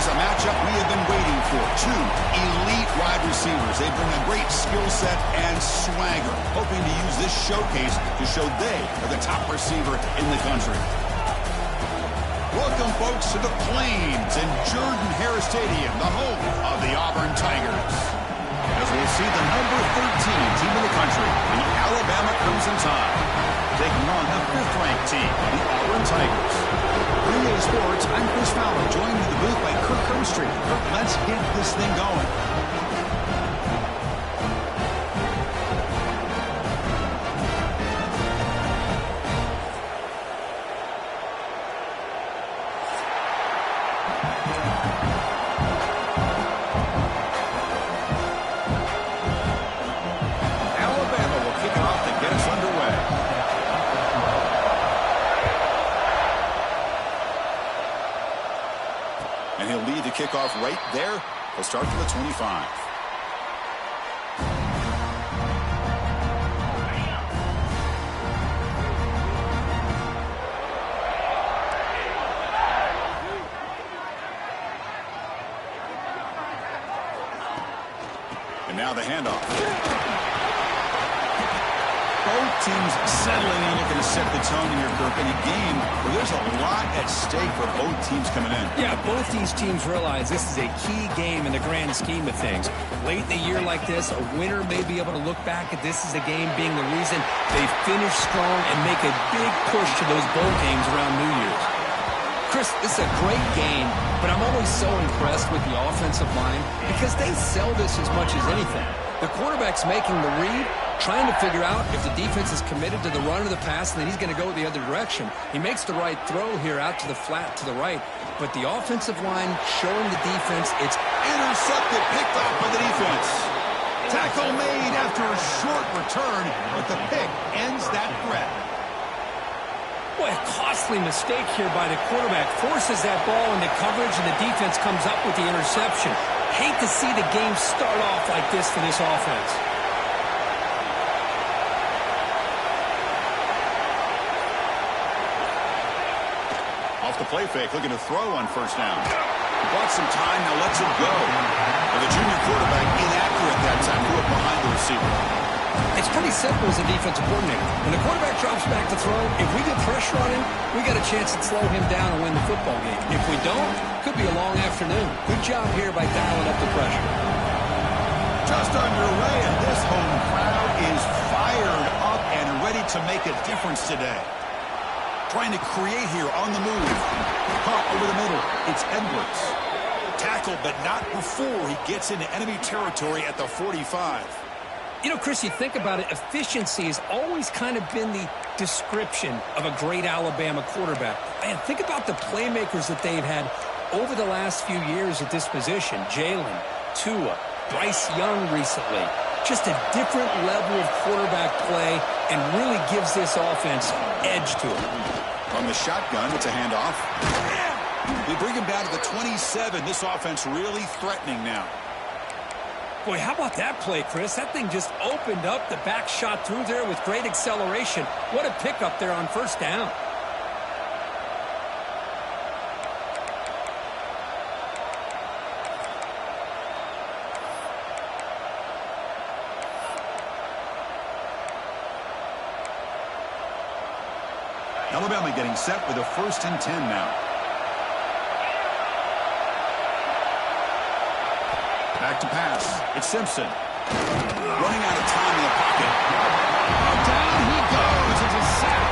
a matchup we have been waiting for. Two elite wide receivers. They bring a great skill set and swagger, hoping to use this showcase to show they are the top receiver in the country. Welcome, folks, to the Plains and Jordan-Hare Stadium, the home of the Auburn Tigers. As we'll see the number 13 team in the country, the Alabama Crimson Tide, taking on the 5th-ranked team, the Auburn Tigers. For EA Sports, I'm Chris Fowler, joined in the booth by Kirk Herbstreit. Kirk, let's get this thing going. And he'll lead the kickoff right there. He'll start from the 25. And now the handoff. Both teams settling in, looking to set the tone here, Kirk, in a game where there's a lot at stake for both teams coming in. Yeah, both these teams realize this is a key game in the grand scheme of things. Late in the year like this, a winner may be able to look back at this as a game being the reason they finish strong and make a big push to those bowl games around New Year's. Chris, this is a great game, but I'm always so impressed with the offensive line because they sell this as much as anything. The quarterback's making the read, trying to figure out if the defense is committed to the run or the pass, and then he's going to go the other direction. He makes the right throw here out to the flat to the right, but the offensive line showing the defense it's intercepted, picked off by the defense. Tackle made after a short return, but the pick ends that threat. Boy, a costly mistake here by the quarterback. Forces that ball into coverage, and the defense comes up with the interception. Hate to see the game start off like this for this offense. Off the play fake, looking to throw on first down. He bought some time, now lets it go. But the junior quarterback inaccurate that time, threw it behind the receiver. It's pretty simple as a defensive coordinator. When the quarterback drops back to throw, if we get pressure on him, we got a chance to slow him down and win the football game. If we don't, could be a long afternoon. Good job here by dialing up the pressure. Just underway, and this home crowd is fired up and ready to make a difference today. Trying to create here on the move. Pump over the middle. It's Edwards. Tackled, but not before he gets into enemy territory at the 45. You know, Chris, you think about it, efficiency has always kind of been the description of a great Alabama quarterback. Man, think about the playmakers that they've had over the last few years at this position. Jalen, Tua, Bryce Young recently. Just a different level of quarterback play and really gives this offense edge to it. From the shotgun, it's a handoff. They bring him down to the 27. This offense really threatening now. Boy, how about that play, Chris? That thing just opened up. The back shot through there with great acceleration. What a pickup there on first down. Alabama getting set with a 1st and 10 now. Back to pass. It's Simpson. Running out of time in the pocket. Down he goes. It's a sack.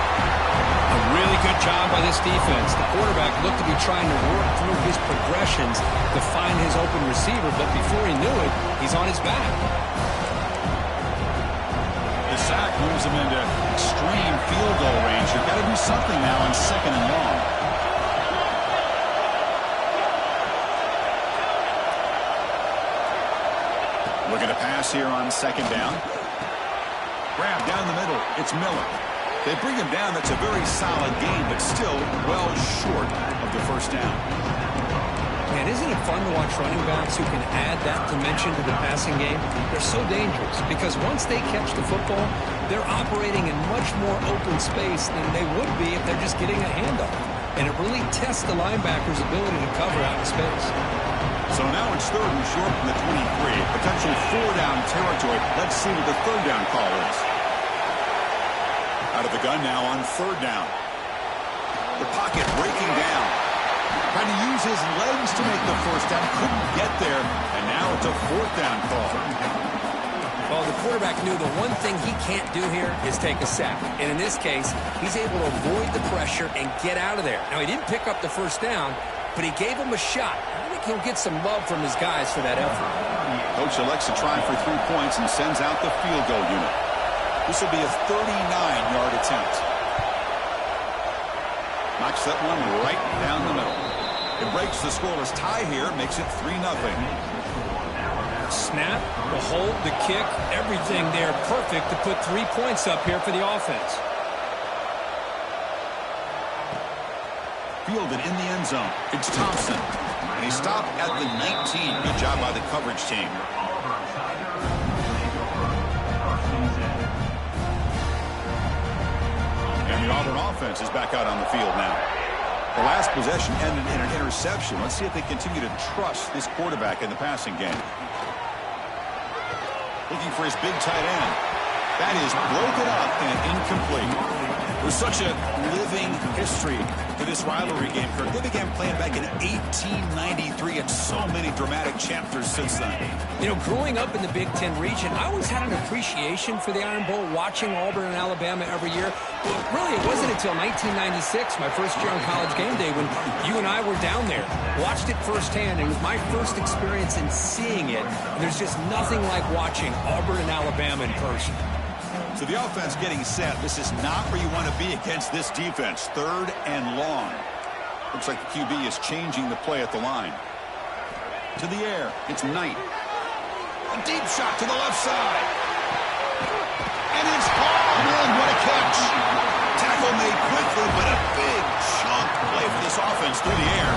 A really good job by this defense. The quarterback looked to be trying to work through his progressions to find his open receiver, but before he knew it, he's on his back. The sack moves him into extreme field goal range. You've got to do something now on 2nd and long. Looking to pass here on 2nd down. Grab down the middle. It's Miller. They bring him down. That's a very solid game, but still well short of the 1st down. Man, isn't it fun to watch running backs who can add that dimension to the passing game? They're so dangerous because once they catch the football, they're operating in much more open space than they would be if they're just getting a handoff. And it really tests the linebacker's ability to cover out in space. So now it's 3rd and short from the 23. Potential 4-down territory. Let's see what the 3rd down call is. Out of the gun now on 3rd down. The pocket breaking down. Trying to use his legs to make the 1st down. Couldn't get there. And now it's a 4th down call. Well, the quarterback knew the one thing he can't do here is take a sack. And in this case, he's able to avoid the pressure and get out of there. Now, he didn't pick up the 1st down, but he gave him a shot. I think he'll get some love from his guys for that effort. Coach elects to try for 3 points and sends out the field goal unit. This will be a 39-yard attempt. Knocks that one right down the middle. It breaks the scoreless tie here, makes it 3-0. Snap, the hold, the kick, everything there perfect to put 3 points up here for the offense. Fielded in the end zone. It's Thompson. He stopped at the 19. Good job by the coverage team. And the Auburn offense is back out on the field now. The last possession ended in an interception. Let's see if they continue to trust this quarterback in the passing game. Looking for his big tight end. That is broken up and incomplete. There's such a living history to this rivalry game, Kirk. They began playing back in 1893 and so many dramatic chapters since then. You know, growing up in the Big Ten region, I always had an appreciation for the Iron Bowl, watching Auburn and Alabama every year. But really, it wasn't until 1996, my first year on College Game Day, when you and I were down there. Watched it firsthand. It was my first experience in seeing it. And there's just nothing like watching Auburn and Alabama in person. So the offense getting set. This is not where you want to be against this defense. 3rd and long. Looks like the QB is changing the play at the line. To the air. It's Knight. A deep shot to the left side. And it's hauled in. What a catch. Tackle made quickly, but a big chunk play for this offense through the air.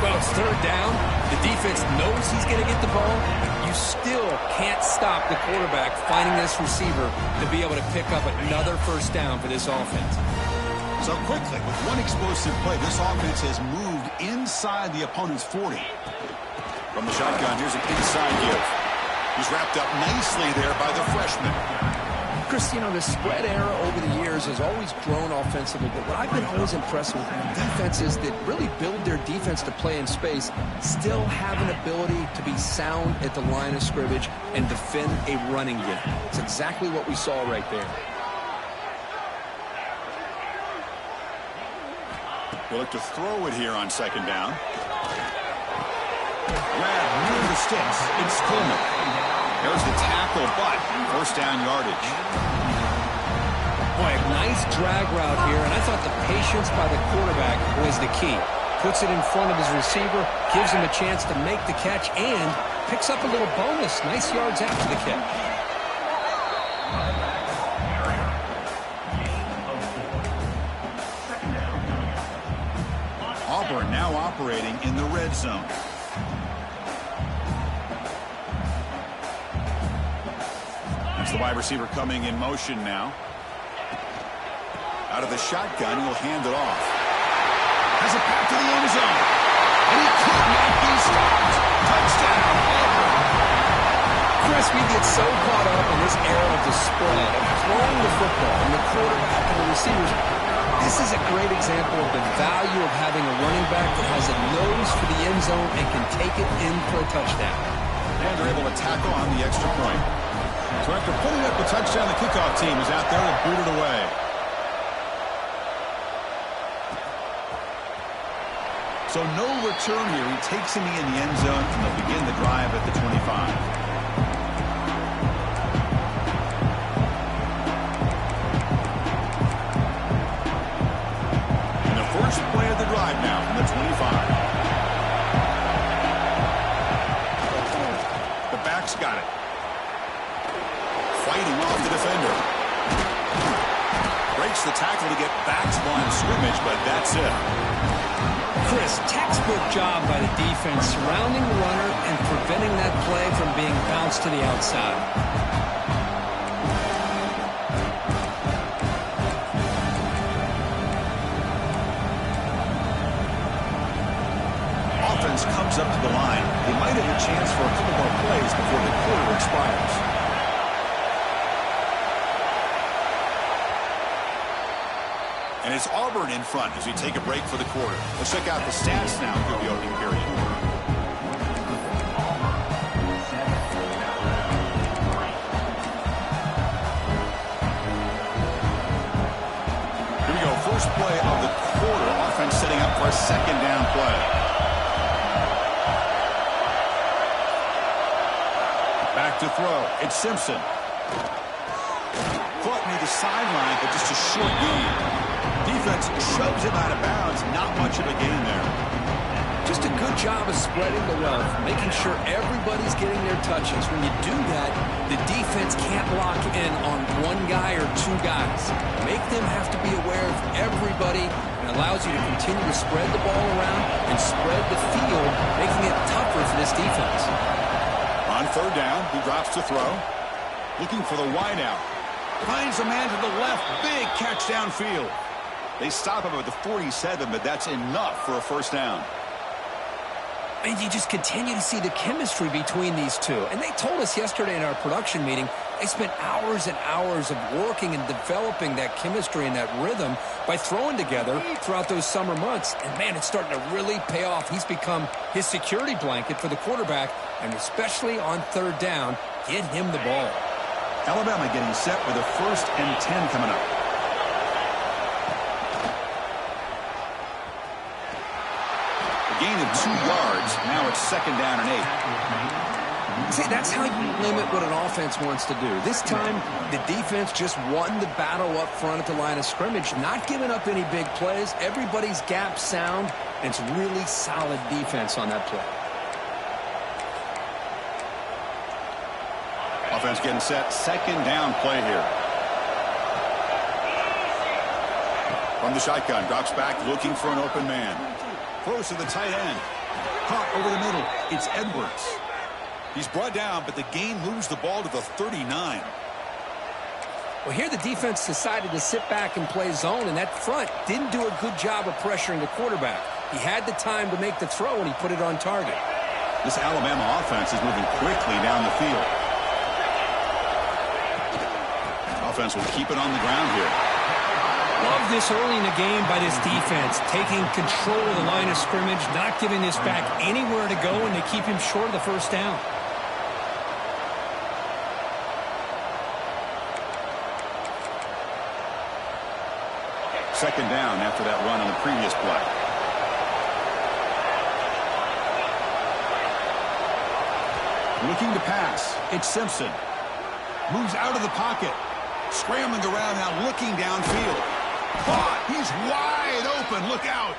Well, it's 3rd down. The defense knows he's going to get the ball. You still can't stop the quarterback finding this receiver to be able to pick up another 1st down for this offense. So quickly, with one explosive play, this offense has moved inside the opponent's 40. From the shotgun, here's an inside give. He's wrapped up nicely there by the freshman. Chris, you know, the spread era over the years has always grown offensively, but what I've been always impressed with defenses that really build their defense to play in space still have an ability to be sound at the line of scrimmage and defend a running game. It's exactly what we saw right there. We'll look to throw it here on 2nd down. Grab near the sticks. It's Coleman. There's the tackle, but 1st down yardage. Boy, a nice drag route here, and I thought the patience by the quarterback was the key. Puts it in front of his receiver, gives him a chance to make the catch, and picks up a little bonus. Nice yards after the catch. Auburn now operating in the red zone. That's the wide receiver coming in motion now. Out of the shotgun, he'll hand it off. Has it back to the end zone. And he could not be stopped. Touchdown, Auburn. Chris, we get so caught up in this era of the spread, of throwing the football, and the quarterback and the receivers. This is a great example of the value of having a running back that has a nose for the end zone and can take it in for a touchdown. And they're able to tackle on the extra point. So after putting up the touchdown, the kickoff team is out there to boot it away. So no return here. He takes him in the end zone, and they'll begin the drive at the 25. Play of the drive now from the 25. The back's got it. Fighting off the defender. Breaks the tackle to get back to the line of scrimmage, but that's it. Chris, textbook job by the defense surrounding the runner and preventing that play from being bounced to the outside. Comes heads up to the line. They might have a chance for a couple more plays before the quarter expires. And it's Auburn in front as we take a break for the quarter. Let's check out the stats now through the opening period. Here we go. First play of the quarter. Offense setting up for a second down play. Back to throw. It's Simpson. Caught near the sideline, but just a short gain. Defense shoves him out of bounds. Not much of a gain there. Just a good job of spreading the wealth, making sure everybody's getting their touches. When you do that, the defense can't lock in on one guy or two guys. Make them have to be aware of everybody, and allows you to continue to spread the ball around and spread the field, making it tougher for this defense. On third down, he drops to throw. Looking for the wideout. Finds a man to the left. Big catch downfield. They stop him at the 47, but that's enough for a first down. And you just continue to see the chemistry between these two. And they told us yesterday in our production meeting, they spent hours and hours of working and developing that chemistry and that rhythm by throwing together throughout those summer months. And, man, it's starting to really pay off. He's become his security blanket for the quarterback, and especially on third down, get him the ball. Alabama getting set with a 1st and 10 coming up. Gain of 2 yards. Now it's 2nd down and 8. See, that's how you limit what an offense wants to do. This time, the defense just won the battle up front at the line of scrimmage, not giving up any big plays. Everybody's gap sound, and it's really solid defense on that play. Offense getting set. 2nd down play here. From the shotgun, drops back, looking for an open man. Close to the tight end. Caught over the middle. It's Edwards. He's brought down, but the gain moves the ball to the 39. Well, here the defense decided to sit back and play zone, and that front didn't do a good job of pressuring the quarterback. He had the time to make the throw, and he put it on target. This Alabama offense is moving quickly down the field. Offense will keep it on the ground here. Love this early in the game by this defense, taking control of the line of scrimmage, not giving this back anywhere to go, and they keep him short of the first down. Second down after that run on the previous play. Looking to pass. It's Simpson. Moves out of the pocket. Scrambling around now, looking downfield. Caught. He's wide open. Look out.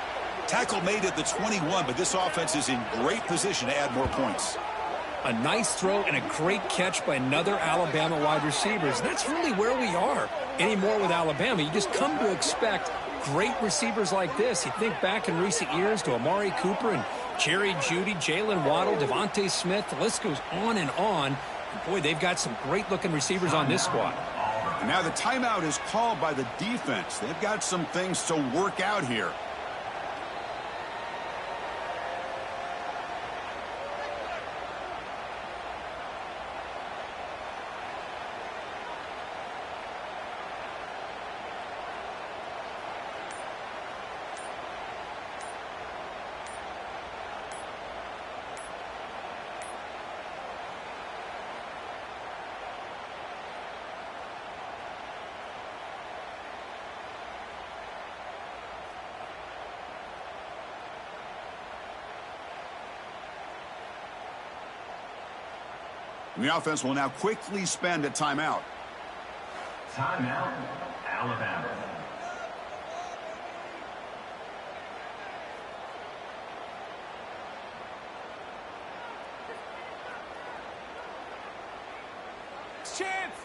Tackle made at the 21, but this offense is in great position to add more points. A nice throw and a great catch by another Alabama wide receivers. That's really where we are anymore with Alabama. You just come to expect great receivers like this. You think back in recent years to Amari Cooper and Jerry Jeudy, Jalen Waddle, Devontae Smith. The list goes on and on. And boy, they've got some great-looking receivers on this squad. And now the timeout is called by the defense. They've got some things to work out here. The offense will now quickly spend a timeout. Timeout, Alabama. Chance!